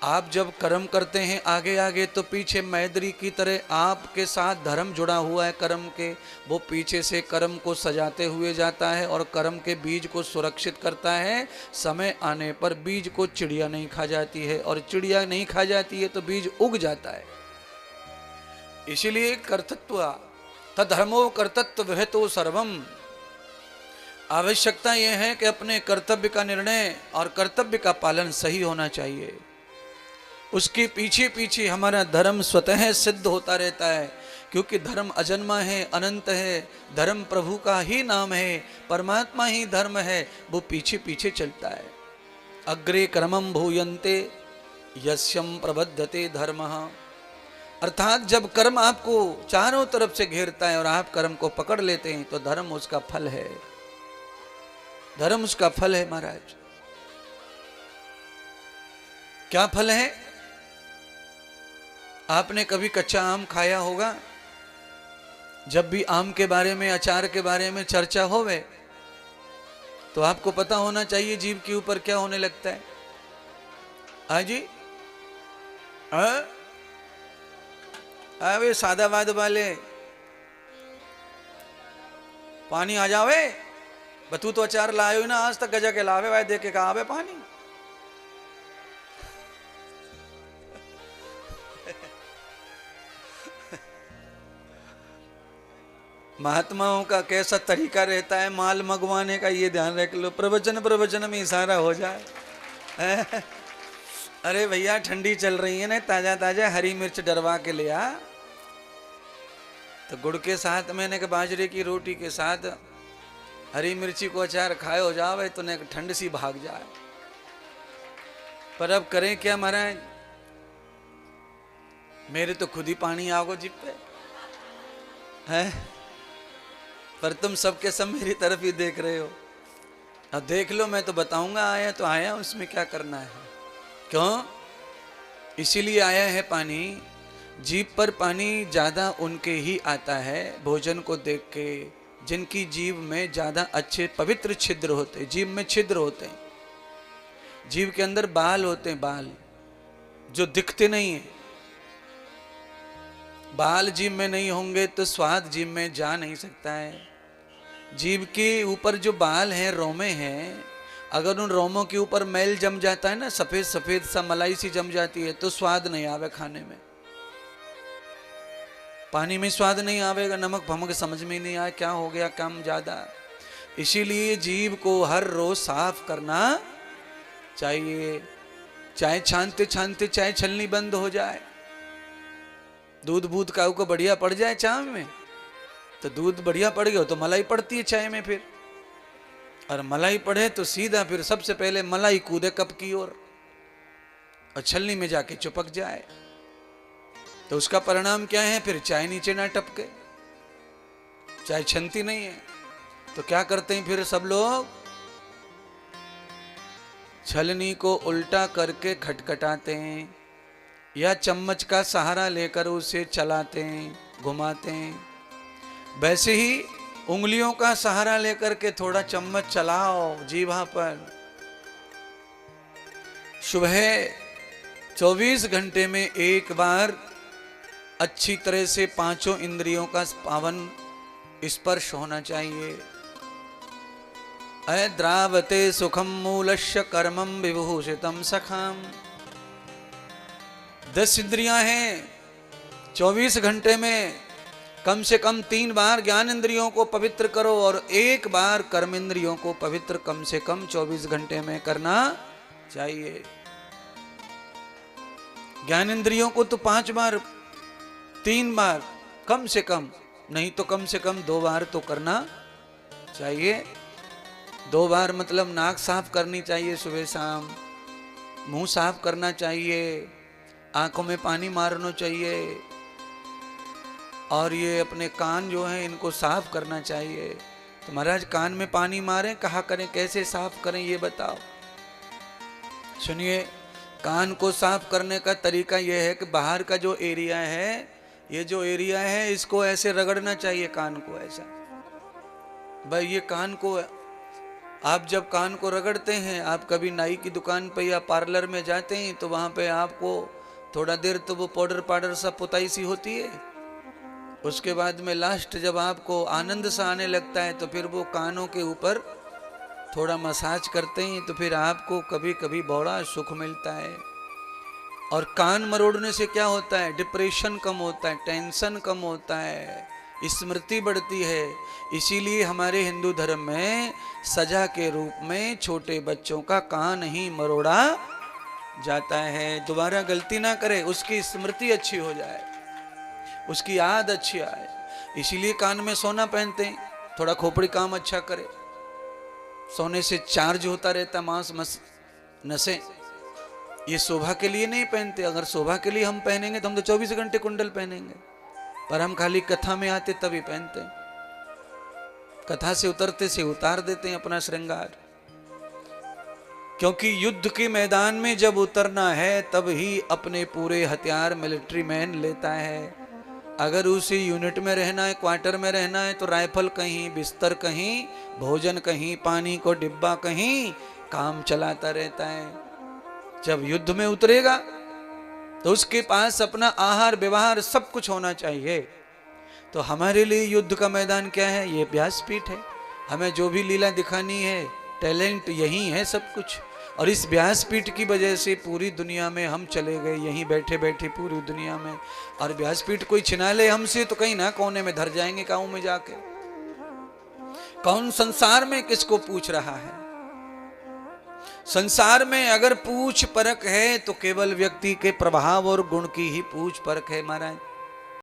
आप जब कर्म करते हैं आगे आगे, तो पीछे मैत्री की तरह आपके साथ धर्म जुड़ा हुआ है कर्म के, वो पीछे से कर्म को सजाते हुए जाता है और कर्म के बीज को सुरक्षित करता है। समय आने पर बीज को चिड़िया नहीं खा जाती है, और चिड़िया नहीं खा जाती है तो बीज उग जाता है। इसीलिए कर्तृत्व तद्धर्मो कर्तृत्व विहितो सर्वम। आवश्यकता यह है कि अपने कर्तव्य का निर्णय और कर्तव्य का पालन सही होना चाहिए। उसके पीछे पीछे हमारा धर्म स्वतः सिद्ध होता रहता है, क्योंकि धर्म अजन्मा है, अनंत है। धर्म प्रभु का ही नाम है, परमात्मा ही धर्म है, वो पीछे पीछे चलता है। अग्रे क्रमम भूयन्ते यस्यम प्रबद्धते धर्मः। अर्थात जब कर्म आपको चारों तरफ से घेरता है और आप कर्म को पकड़ लेते हैं, तो धर्म उसका फल है। धर्म उसका फल है महाराज। क्या फल है? आपने कभी कच्चा आम खाया होगा? जब भी आम के बारे में, अचार के बारे में चर्चा होवे, तो आपको पता होना चाहिए जीभ के ऊपर क्या होने लगता है। जी अबे सादाबाद वाले, पानी आ जावे। बतू तो अचार लाए हो ना आज तक, गजा के लावे भाई, देख के कहा आवे पानी। महात्माओं का कैसा तरीका रहता है माल मंगवाने का, ये ध्यान रख लो। प्रवचन में इशारा हो जाए। अरे भैया ठंडी चल रही है ना, ताजा ताजा हरी मिर्च डरवा के ले आ। तो गुड़ के साथ मैंने कहा बाजरे की रोटी के साथ हरी मिर्ची को अचार खाए हो जावे तो ने ठंड सी भाग जाए। पर अब करें क्या महाराज, मेरे तो खुद ही पानी आओ जिप पे है। पर तुम सबके सब मेरी तरफ ही देख रहे हो। अब देख लो, मैं तो बताऊंगा, आया तो आया, उसमें क्या करना है। क्यों? इसीलिए आया है पानी। जीभ पर पानी ज्यादा उनके ही आता है भोजन को देख के, जिनकी जीभ में ज्यादा अच्छे पवित्र छिद्र होते हैं। जीभ में छिद्र होते हैं, जीभ के अंदर बाल होते हैं, बाल जो दिखते नहीं है। बाल जीभ में नहीं होंगे तो स्वाद जीभ में जा नहीं सकता है। जीभ के ऊपर जो बाल हैं, रोमे हैं, अगर उन रोमों के ऊपर मैल जम जाता है ना, सफेद सफेद सा मलाई सी जम जाती है, तो स्वाद नहीं आवे खाने में। पानी में स्वाद नहीं आवेगा, नमक भमक समझ में नहीं आया क्या हो गया, कम ज्यादा। इसीलिए जीभ को हर रोज साफ करना चाहिए। चाहे छानते छानते चाहे छलनी बंद हो जाए, दूध बूध काऊ को बढ़िया पड़ जाए चाय में, तो दूध बढ़िया पड़ गया तो मलाई पड़ती है चाय में फिर। और मलाई पड़े तो सीधा फिर सबसे पहले मलाई कूदे कप की ओर और छलनी में जाके चिपक जाए, तो उसका परिणाम क्या है? फिर चाय नीचे ना टपके, चाय छनती नहीं है। तो क्या करते हैं फिर सब लोग? छलनी को उल्टा करके खटखटाते हैं, या चम्मच का सहारा लेकर उसे चलाते हैं, घुमाते हैं। वैसे ही उंगलियों का सहारा लेकर के थोड़ा चम्मच चलाओ जीभा पर। सुबह 24 घंटे में एक बार अच्छी तरह से पांचों इंद्रियों का पावन स्पर्श होना चाहिए। अद्रावते सुखम मूलस्य कर्मम विभूषितम सखाम। 10 इंद्रियां हैं, 24 घंटे में कम से कम 3 बार ज्ञान इंद्रियों को पवित्र करो और 1 बार कर्म इंद्रियों को पवित्र कम से कम 24 घंटे में करना चाहिए। ज्ञान इंद्रियों को तो 5 बार, 3 बार कम से कम, नहीं तो कम से कम 2 बार तो करना चाहिए। 2 बार मतलब नाक साफ करनी चाहिए सुबह शाम, मुंह साफ करना चाहिए, आंखों में पानी मारना चाहिए, और ये अपने कान जो हैं इनको साफ करना चाहिए। तो महाराज कान में पानी मारें, कहा करें, कैसे साफ करें ये बताओ। सुनिए, कान को साफ करने का तरीका यह है कि बाहर का जो एरिया है, ये जो एरिया है इसको ऐसे रगड़ना चाहिए, कान को ऐसा। भाई ये कान को आप जब कान को रगड़ते हैं, आप कभी नाई की दुकान पे या पार्लर में जाते हैं तो वहां पे आपको थोड़ा देर तो वो पाउडर सा पुताई सी होती है, उसके बाद में लास्ट जब आपको आनंद सा आने लगता है तो फिर वो कानों के ऊपर थोड़ा मसाज करते हैं, तो फिर आपको कभी कभी बड़ा सुख मिलता है। और कान मरोड़ने से क्या होता है? डिप्रेशन कम होता है, टेंशन कम होता है, स्मृति बढ़ती है। इसीलिए हमारे हिंदू धर्म में सजा के रूप में छोटे बच्चों का कान ही मरोड़ा जाता है। दोबारा गलती ना करे, उसकी स्मृति अच्छी हो जाए, उसकी याद अच्छी आए। इसीलिए कान में सोना पहनते हैं, थोड़ा खोपड़ी काम अच्छा करे, सोने से चार्ज होता रहता मांस नसें। ये शोभा के लिए नहीं पहनते। अगर शोभा के लिए हम पहनेंगे तो हम तो 24 घंटे कुंडल पहनेंगे, पर हम खाली कथा में आते तभी पहनते हैं। कथा से उतरते से उतार देते हैं अपना श्रृंगार, क्योंकि युद्ध के मैदान में जब उतरना है तब ही अपने पूरे हथियार मिलिट्री मैन लेता है। अगर उसी यूनिट में रहना है, क्वार्टर में रहना है, तो राइफल कहीं, बिस्तर कहीं, भोजन कहीं, पानी को डिब्बा कहीं, काम चलाता रहता है। जब युद्ध में उतरेगा तो उसके पास अपना आहार व्यवहार सब कुछ होना चाहिए। तो हमारे लिए युद्ध का मैदान क्या है? ये व्यासपीठ है। हमें जो भी लीला दिखानी है, टैलेंट यही है सब कुछ। और इस व्यासपीठ की वजह से पूरी दुनिया में हम चले गए, यहीं बैठे बैठे पूरी दुनिया में। और व्यासपीठ कोई छिना ले हमसे तो कहीं ना कोने में धर जाएंगे गांव में जाके। कौन संसार में किसको पूछ रहा है? संसार में अगर पूछ परख है तो केवल व्यक्ति के प्रभाव और गुण की ही पूछ परख है महाराज।